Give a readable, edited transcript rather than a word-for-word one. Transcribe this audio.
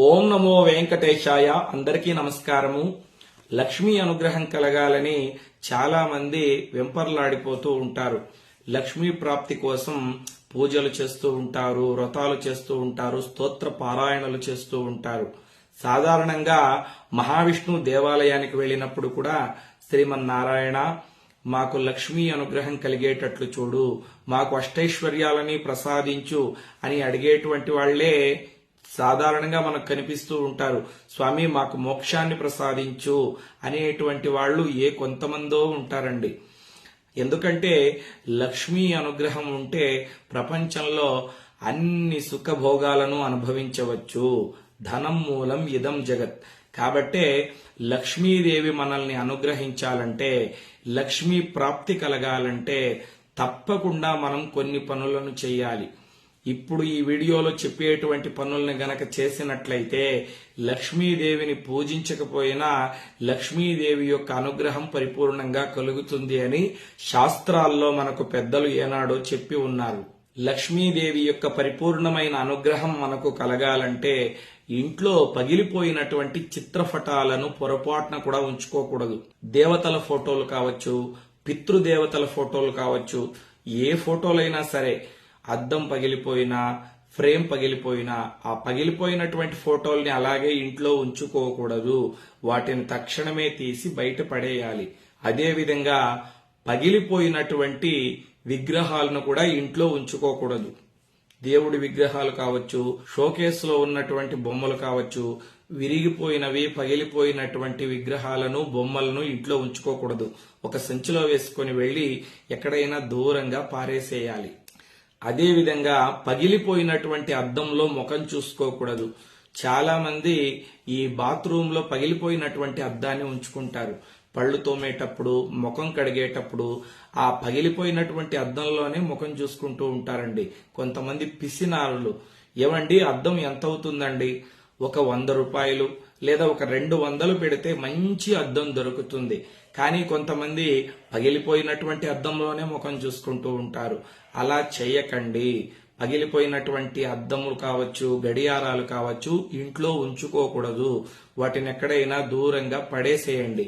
ఓం నమో వెంకటేశాయ. అందరికీ నమస్కారము. లక్ష్మీ అనుగ్రహం కలగాలని చాలా మంది వెంపర్లాడిపోతూ ఉంటారు. లక్ష్మీ ప్రాప్తి కోసం పూజలు చేస్తూ ఉంటారు, వ్రతాలు చేస్తూ ఉంటారు, స్తోత్ర పారాయణలు చేస్తూ ఉంటారు. సాధారణంగా మహావిష్ణు దేవాలయానికి వెళ్ళినప్పుడు కూడా శ్రీమన్నారాయణ మాకు లక్ష్మీ అనుగ్రహం కలిగేటట్లు చూడు, మాకు అష్టైశ్వర్యాలని ప్రసాదించు అని అడిగేటువంటి వాళ్లే సాధారణంగా మనకు కనిపిస్తూ ఉంటారు. స్వామి మాకు మోక్షాన్ని ప్రసాదించు అనేటువంటి వాళ్ళు కొంతమందో ఉంటారండి. ఎందుకంటే లక్ష్మీ అనుగ్రహం ఉంటే ప్రపంచంలో అన్ని సుఖభోగాలను అనుభవించవచ్చు. ధనం మూలం ఇదం జగత్. కాబట్టే లక్ష్మీదేవి మనల్ని అనుగ్రహించాలంటే, లక్ష్మీ ప్రాప్తి కలగాలంటే తప్పకుండా మనం కొన్ని పనులను చేయాలి. ఇప్పుడు ఈ వీడియోలో చెప్పేటువంటి పనుల్ని గనక చేసినట్లయితే లక్ష్మీదేవిని పూజించకపోయినా లక్ష్మీదేవి యొక్క అనుగ్రహం పరిపూర్ణంగా కలుగుతుంది అని శాస్త్రాల్లో మనకు పెద్దలు ఏనాడో చెప్పి ఉన్నారు. లక్ష్మీదేవి యొక్క పరిపూర్ణమైన అనుగ్రహం మనకు కలగాలంటే ఇంట్లో పగిలిపోయినటువంటి చిత్రపటాలను పొరపాటున కూడా ఉంచుకోకూడదు. దేవతల ఫోటోలు కావచ్చు, పితృదేవతల ఫోటోలు కావచ్చు, ఏ ఫోటోలైనా సరే అద్దం పగిలిపోయినా, ఫ్రేమ్ పగిలిపోయినా ఆ పగిలిపోయినటువంటి ఫోటోల్ని అలాగే ఇంట్లో ఉంచుకోకూడదు. వాటిని తక్షణమే తీసి బయట పడేయాలి. అదేవిధంగా పగిలిపోయినటువంటి విగ్రహాలను కూడా ఇంట్లో ఉంచుకోకూడదు. దేవుడి విగ్రహాలు కావచ్చు, షోకేస్లో ఉన్నటువంటి బొమ్మలు కావచ్చు, విరిగిపోయినవి పగిలిపోయినటువంటి విగ్రహాలను బొమ్మలను ఇంట్లో ఉంచుకోకూడదు. ఒక సంచిలో వేసుకొని వెళ్లి ఎక్కడైనా దూరంగా పారేసేయాలి. అదేవిధంగా పగిలిపోయినటువంటి అద్దంలో ముఖం చూసుకోకూడదు. చాలా మంది ఈ బాత్రూంలో పగిలిపోయినటువంటి అద్దాన్ని ఉంచుకుంటారు. పళ్ళు తోమేటప్పుడు, ముఖం కడిగేటప్పుడు ఆ పగిలిపోయినటువంటి అద్దంలోనే ముఖం చూసుకుంటూ ఉంటారండి. కొంతమంది పిసినారులు, ఏమండి అద్దం ఎంత అవుతుందండి, ఒక 100 రూపాయలు లేదా ఒక 200 పెడితే మంచి అద్దం దొరుకుతుంది. కానీ కొంతమంది పగిలిపోయినటువంటి అద్దంలోనే ముఖం చూసుకుంటూ ఉంటారు. అలా చేయకండి. పగిలిపోయినటువంటి అద్దములు కావచ్చు, గడియారాలు కావచ్చు ఇంట్లో ఉంచుకోకూడదు. వాటిని ఎక్కడైనా దూరంగా పడేసేయండి.